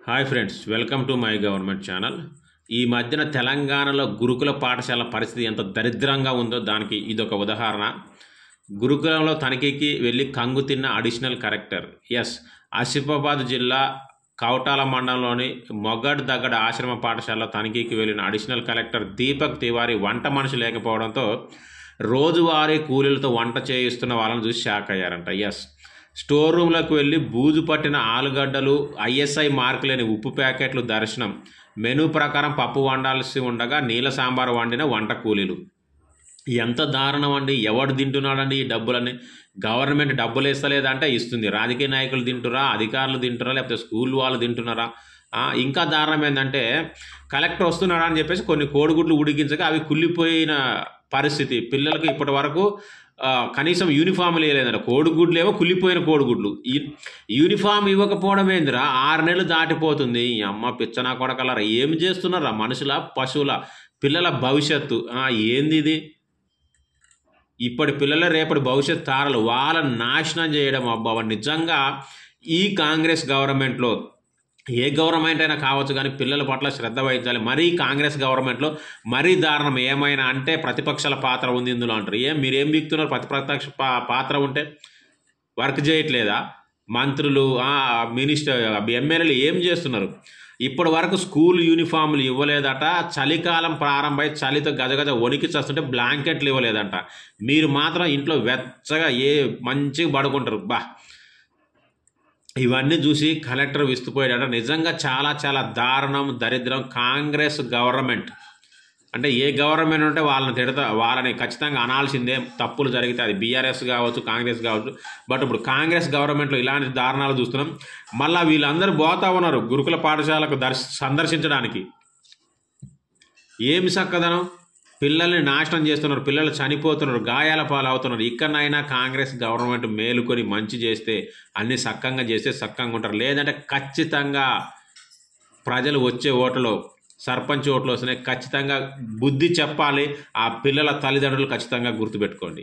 Hi friends, welcome to my government channel. ఈ మధ్యన తెలంగాణలో గురుకుల పాఠశాల పరిస్థితి ఎంత దరిద్రంగా ఉందో దానికి ఇదొక ఉదాహరణ. గురుకులంలో తనిఖీకి వెళ్ళి కంగు తిన్న అడిషనల్ కలెక్టర్. ఆసిఫాబాద్ జిల్లా కౌటాల మండలంలోని మొగడ్ దగ్గడ ఆశ్రమ పాఠశాలలో తనిఖీకి వెళ్ళిన అడిషనల్ కలెక్టర్ దీపక్ తివారీ వంట మనిషి లేకపోవడంతో రోజువారీ కూలీలతో వంట చేయిస్తున్న వాళ్ళని చూసి షాక్ అయ్యారంట. స్టోర్ రూమ్లోకి వెళ్ళి బూజు పట్టిన ఆలుగడ్డలు, ఐఎస్ఐ మార్కు లేని ఉప్పు ప్యాకెట్లు దర్శనం. మెనూ ప్రకారం పప్పు వండాల్సి ఉండగా నీళ్ళ సాంబారు వండిన వంట కూలీలు. ఎంత దారుణం అండి! ఎవడు తింటున్నాడండి ఈ డబ్బులని? గవర్నమెంట్ డబ్బులు ఇస్తలేదంటే ఇస్తుంది. రాజకీయ నాయకులు తింటురా, అధికారులు తింటురా, లేకపోతే స్కూల్ వాళ్ళు తింటున్నారా? ఇంకా దారుణం ఏంటంటే కలెక్టర్ వస్తున్నాడా అని చెప్పేసి కొన్ని కోడిగుడ్లు ఉడికించగా అవి కుళ్ళిపోయిన పరిస్థితి. పిల్లలకు ఇప్పటి వరకు కనీసం యూనిఫామ్లు వేయలేదంట. కోడిగుడ్లు ఏమో కుళ్ళిపోయిన కోడిగుడ్లు. యూనిఫామ్ ఇవ్వకపోవడం ఏందిరా? 6 నెలలు దాటిపోతుంది. ఈ అమ్మ పిచ్చనా కొడకలరా! ఏం చేస్తున్నారా? మనుషుల, పశువుల, పిల్లల భవిష్యత్తు ఏంది ఇది? ఇప్పటి పిల్లలే రేపటి భవిష్యత్ తారలు. వాళ్ళని నాశనం చేయడం అబ్బా! నిజంగా ఈ కాంగ్రెస్ గవర్నమెంట్లో ఏ గవర్నమెంట్ అయినా కావచ్చు కానీ పిల్లల పట్ల శ్రద్ధ వహించాలి. మరీ కాంగ్రెస్ గవర్నమెంట్లో మరీ దారుణం. ఏమైనా అంటే ప్రతిపక్షాల పాత్ర ఉంది ఇందులో అంటారు. మీరేం బిగుతున్నారు? ప్రతిపక్ష పాత్ర ఉంటే వర్క్ చేయట్లేదా? మంత్రులు, మినిస్టర్, ఎమ్మెల్యేలు ఏం చేస్తున్నారు? ఇప్పటి వరకు స్కూల్ యూనిఫామ్లు ఇవ్వలేదట. చలికాలం ప్రారంభమై చలితో గజగజ వణికి చేస్తుంటే బ్లాంకెట్లు ఇవ్వలేదంట. మీరు మాత్రం ఇంట్లో వెచ్చగా మంచిగా పడుకుంటారు. ఇవన్నీ చూసి కలెక్టర్ విస్తుపోయాడట. నిజంగా చాలా చాలా దారుణం, దరిద్రం. కాంగ్రెస్ గవర్నమెంట్ అంటే ఏ గవర్నమెంట్ ఉంటే వాళ్ళని ఖచ్చితంగా అనాల్సిందే. తప్పులు జరిగితే అది బీఆర్ఎస్ కావచ్చు, కాంగ్రెస్ కావచ్చు. బట్ ఇప్పుడు కాంగ్రెస్ గవర్నమెంట్లో ఇలాంటి దారుణాలు చూస్తున్నాం. మళ్ళీ వీళ్ళందరూ పోతా ఉన్నారు గురుకుల పాఠశాలకు సందర్శించడానికి. ఏమి చక్కదనం! పిల్లల్ని నాశనం చేస్తున్నారు, పిల్లలు చనిపోతున్నారు, గాయాల పాలవుతున్నారు. ఇక్కడనైనా కాంగ్రెస్ గవర్నమెంట్ మేలుకొని మంచి చేస్తే, అన్ని సక్కంగా చేస్తే సక్కంగా ఉంటారు. లేదంటే ఖచ్చితంగా ప్రజలు వచ్చే ఓట్లలో, సర్పంచ్ ఓట్లు వస్తున్నాయి, ఖచ్చితంగా బుద్ధి చెప్పాలి. ఆ పిల్లల తల్లిదండ్రులు ఖచ్చితంగా గుర్తుపెట్టుకోండి.